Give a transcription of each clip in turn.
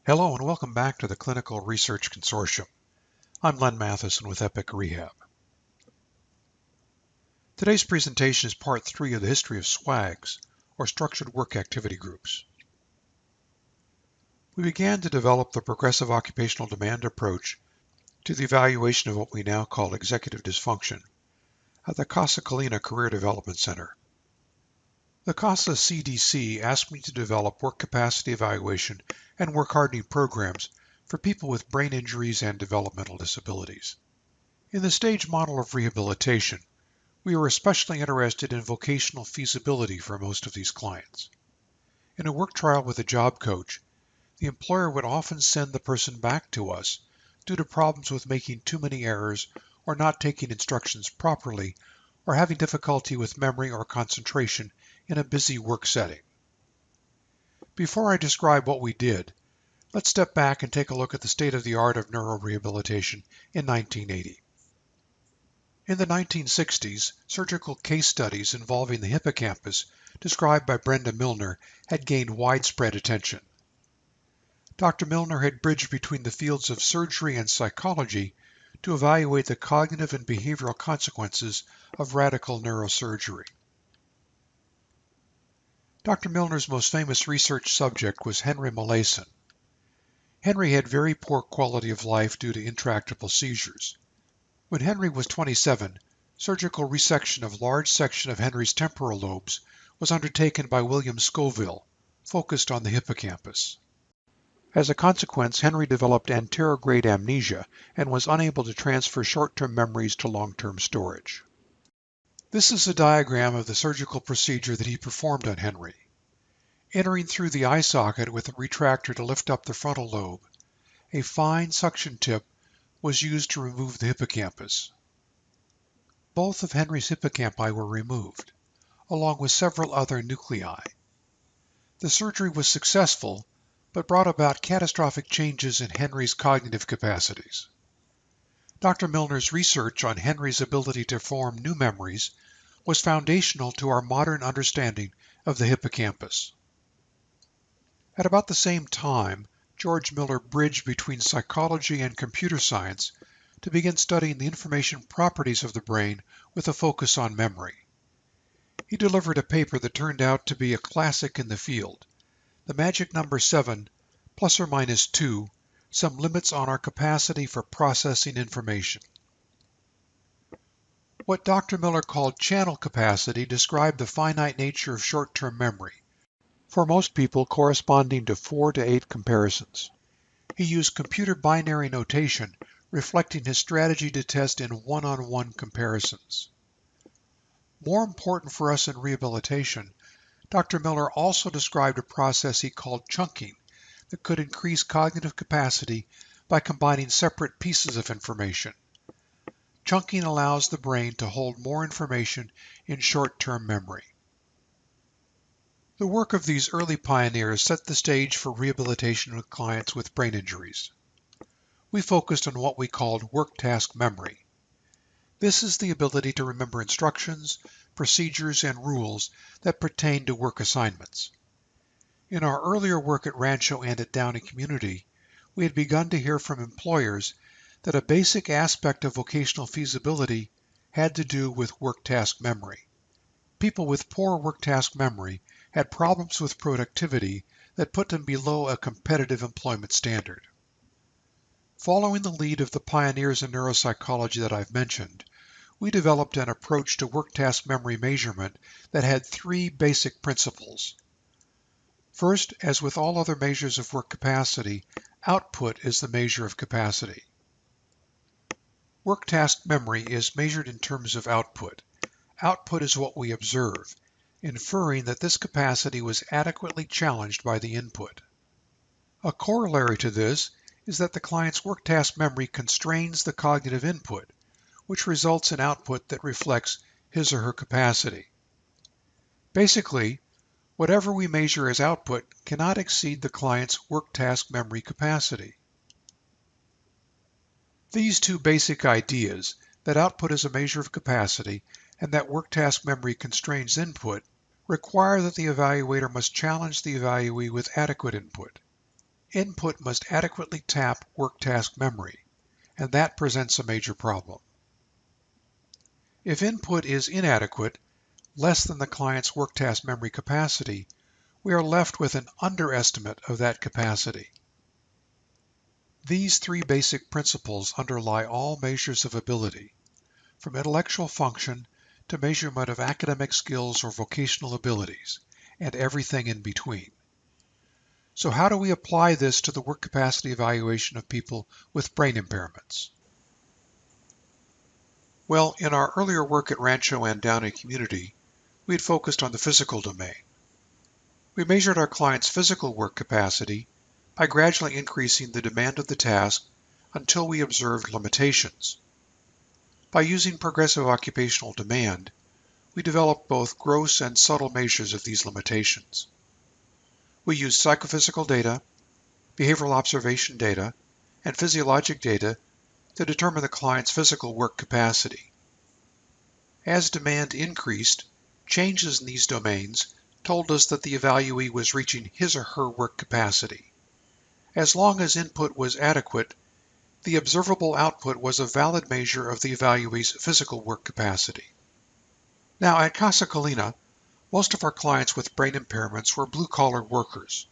Hello and welcome back to the Clinical Research Consortium. I'm Len Matheson with Epic Rehab. Today's presentation is part 3 of the history of SWAGs, or Structured Work Activity Groups. We began to develop the progressive occupational demand approach to the evaluation of what we now call executive dysfunction at the Casa Colina Career Development Center. The Casa CDC asked me to develop work capacity evaluation and work hardening programs for people with brain injuries and developmental disabilities. In the stage model of rehabilitation, we were especially interested in vocational feasibility for most of these clients. In a work trial with a job coach, the employer would often send the person back to us due to problems with making too many errors or not taking instructions properly or having difficulty with memory or concentration in a busy work setting. Before I describe what we did, let's step back and take a look at the state of the art of neurorehabilitation in 1980. In the 1960s, surgical case studies involving the hippocampus, described by Brenda Milner, had gained widespread attention. Dr. Milner had bridged between the fields of surgery and psychology to evaluate the cognitive and behavioral consequences of radical neurosurgery. Dr. Milner's most famous research subject was Henry Molaison. Henry had very poor quality of life due to intractable seizures. When Henry was 27, surgical resection of large section of Henry's temporal lobes was undertaken by William Scoville, focused on the hippocampus. As a consequence, Henry developed anterograde amnesia and was unable to transfer short-term memories to long-term storage. This is a diagram of the surgical procedure that he performed on Henry. Entering through the eye socket with a retractor to lift up the frontal lobe, a fine suction tip was used to remove the hippocampus. Both of Henry's hippocampi were removed, along with several other nuclei. The surgery was successful, but brought about catastrophic changes in Henry's cognitive capacities. Dr. Milner's research on Henry's ability to form new memories was foundational to our modern understanding of the hippocampus. At about the same time, George Miller bridged between psychology and computer science to begin studying the information properties of the brain with a focus on memory. He delivered a paper that turned out to be a classic in the field, The Magic Number 7, plus or minus 2, Some Limits on Our Capacity for Processing Information. What Dr. Miller called channel capacity described the finite nature of short-term memory, for most people corresponding to 4 to 8 comparisons. He used computer binary notation, reflecting his strategy to test in one-on-one comparisons. More important for us in rehabilitation, Dr. Miller also described a process he called chunking that could increase cognitive capacity by combining separate pieces of information. Chunking allows the brain to hold more information in short-term memory. The work of these early pioneers set the stage for rehabilitation of clients with brain injuries. We focused on what we called work task memory. This is the ability to remember instructions, procedures, and rules that pertain to work assignments. In our earlier work at Rancho and at Downey Community, we had begun to hear from employers that a basic aspect of vocational feasibility had to do with work task memory. People with poor work task memory had problems with productivity that put them below a competitive employment standard. Following the lead of the pioneers in neuropsychology that I've mentioned, we developed an approach to work task memory measurement that had 3 basic principles. First, as with all other measures of work capacity, output is the measure of capacity. Work task memory is measured in terms of output. Output is what we observe, inferring that this capacity was adequately challenged by the input. A corollary to this is that the client's work task memory constrains the cognitive input, which results in output that reflects his or her capacity. Basically, whatever we measure as output cannot exceed the client's work task memory capacity. These 2 basic ideas, that output is a measure of capacity and that work task memory constrains input, require that the evaluator must challenge the evaluee with adequate input. input must adequately tap work task memory, and that presents a major problem. If input is inadequate, less than the client's work task memory capacity, we are left with an underestimate of that capacity. These three basic principles underlie all measures of ability, from intellectual function to measurement of academic skills or vocational abilities, and everything in between. So how do we apply this to the work capacity evaluation of people with brain impairments? Well, in our earlier work at Rancho and Downey Community, we had focused on the physical domain. We measured our client's physical work capacity by gradually increasing the demand of the task until we observed limitations. By using progressive occupational demand, we developed both gross and subtle measures of these limitations. We used psychophysical data, behavioral observation data, and physiologic data to determine the client's physical work capacity. As demand increased, changes in these domains told us that the evaluee was reaching his or her work capacity. As long as input was adequate, the observable output was a valid measure of the evaluee's physical work capacity. Now, at Casa Colina, most of our clients with brain impairments were blue-collar workers,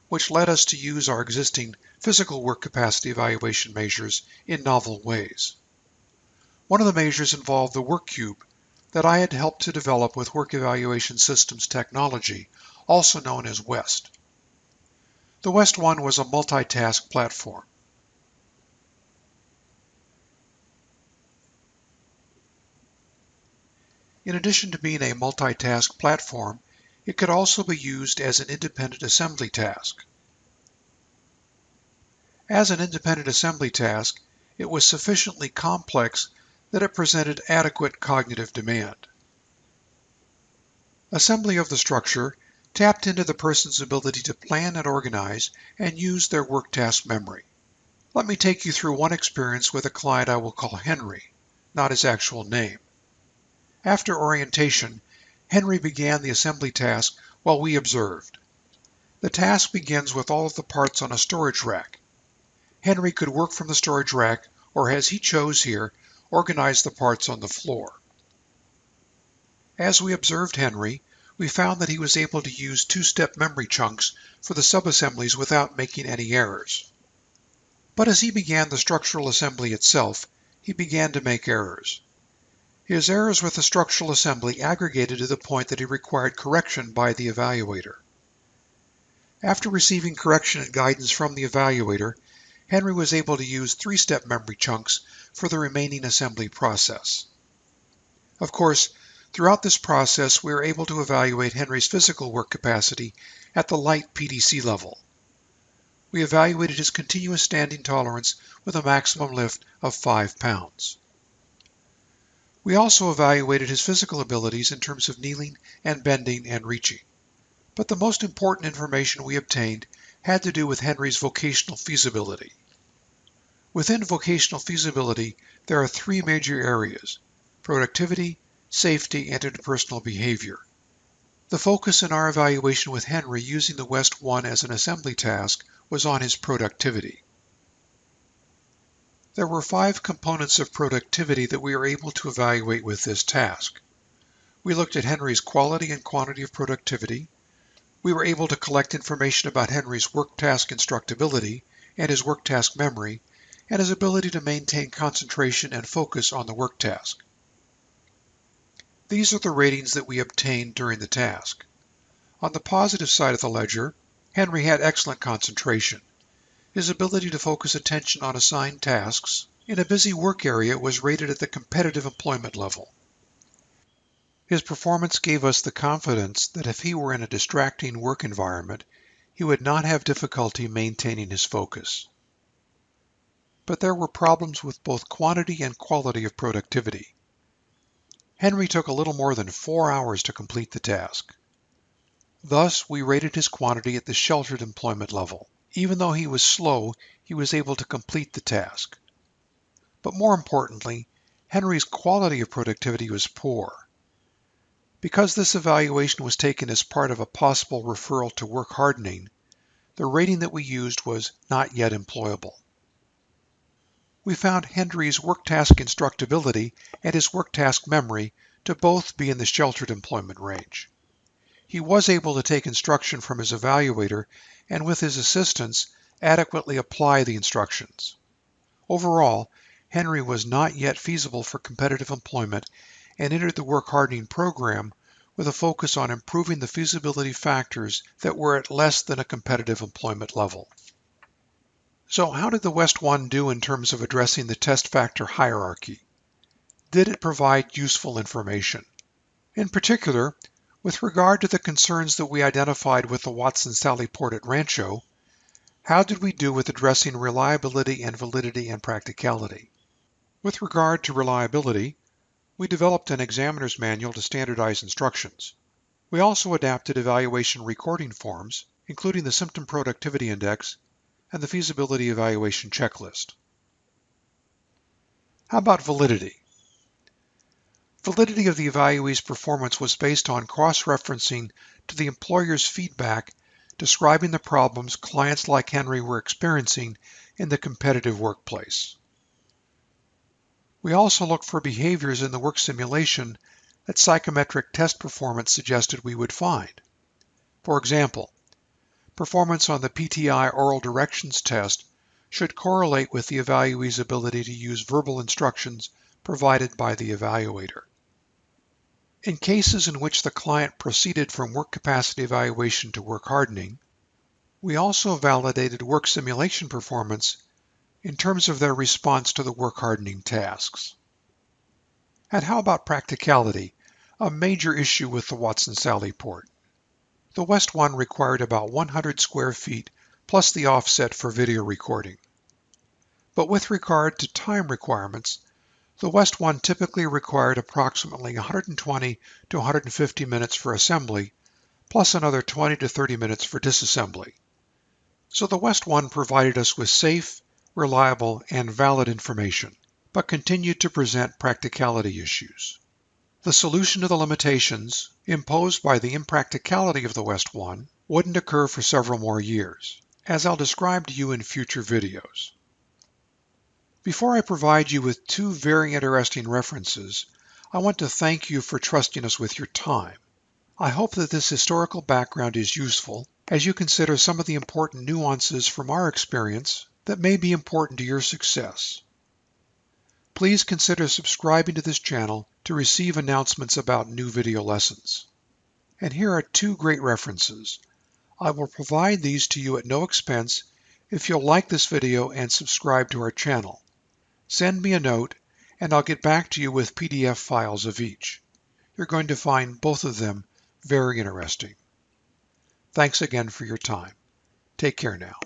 which led us to use our existing physical work capacity evaluation measures in novel ways. One of the measures involved the work cube that I had helped to develop with Work Evaluation Systems technology, also known as WEST. The WEST one was a multitask platform. In addition to being a multitask platform, it could also be used as an independent assembly task. As an independent assembly task, it was sufficiently complex that it presented adequate cognitive demand. Assembly of the structure tapped into the person's ability to plan and organize and use their work task memory. Let me take you through one experience with a client I will call Henry, not his actual name. After orientation, Henry began the assembly task while we observed. The task begins with all of the parts on a storage rack. Henry could work from the storage rack, or as he chose here, organize the parts on the floor. As we observed Henry, we found that he was able to use two-step memory chunks for the subassemblies without making any errors. But as he began the structural assembly itself, he began to make errors. His errors with the structural assembly aggregated to the point that he required correction by the evaluator. After receiving correction and guidance from the evaluator, Henry was able to use three-step memory chunks for the remaining assembly process. Of course, throughout this process, we were able to evaluate Henry's physical work capacity at the light PDC level. We evaluated his continuous standing tolerance with a maximum lift of 5 pounds. We also evaluated his physical abilities in terms of kneeling and bending and reaching. But the most important information we obtained had to do with Henry's vocational feasibility. Within vocational feasibility, there are three major areas: productivity, safety, and interpersonal behavior. The focus in our evaluation with Henry using the WEST 1 as an assembly task was on his productivity. There were 5 components of productivity that we were able to evaluate with this task. We looked at Henry's quality and quantity of productivity. We were able to collect information about Henry's work task instructability and his work task memory, and his ability to maintain concentration and focus on the work task. These are the ratings that we obtained during the task. On the positive side of the ledger, Henry had excellent concentration. His ability to focus attention on assigned tasks in a busy work area was rated at the competitive employment level. His performance gave us the confidence that if he were in a distracting work environment, he would not have difficulty maintaining his focus. But there were problems with both quantity and quality of productivity. Henry took a little more than 4 hours to complete the task. Thus, we rated his quantity at the sheltered employment level. Even though he was slow, he was able to complete the task. But more importantly, Henry's quality of productivity was poor. Because this evaluation was taken as part of a possible referral to work hardening, the rating that we used was not yet employable. We found Henry's work task instructability and his work task memory to both be in the sheltered employment range. He was able to take instruction from his evaluator and with his assistance adequately apply the instructions. Overall, Henry was not yet feasible for competitive employment and entered the work hardening program with a focus on improving the feasibility factors that were at less than a competitive employment level. So how did the West 1 do in terms of addressing the test factor hierarchy? Did it provide useful information? In particular, with regard to the concerns that we identified with the Watson-Sally port at Rancho, how did we do with addressing reliability and validity and practicality? With regard to reliability, we developed an examiner's manual to standardize instructions. We also adapted evaluation recording forms, including the Symptom Productivity Index and the Feasibility Evaluation Checklist. How about validity? Validity of the evaluee's performance was based on cross-referencing to the employer's feedback describing the problems clients like Henry were experiencing in the competitive workplace. We also looked for behaviors in the work simulation that psychometric test performance suggested we would find. For example, performance on the PTI oral directions test should correlate with the evaluee's ability to use verbal instructions provided by the evaluator. In cases in which the client proceeded from work capacity evaluation to work hardening, we also validated work simulation performance in terms of their response to the work hardening tasks. And how about practicality, a major issue with the Watson-Sally port? The West 1 required about 100 square feet plus the offset for video recording. But with regard to time requirements, the West 1 typically required approximately 120 to 150 minutes for assembly, plus another 20 to 30 minutes for disassembly. So the West 1 provided us with safe, reliable, and valid information, but continued to present practicality issues. The solution to the limitations imposed by the impracticality of the West 1 wouldn't occur for several more years, as I'll describe to you in future videos. Before I provide you with two very interesting references, I want to thank you for trusting us with your time. I hope that this historical background is useful as you consider some of the important nuances from our experience that may be important to your success. Please consider subscribing to this channel to receive announcements about new video lessons. And here are two great references. I will provide these to you at no expense if you'll like this video and subscribe to our channel. Send me a note and I'll get back to you with PDF files of each. You're going to find both of them very interesting. Thanks again for your time. Take care now.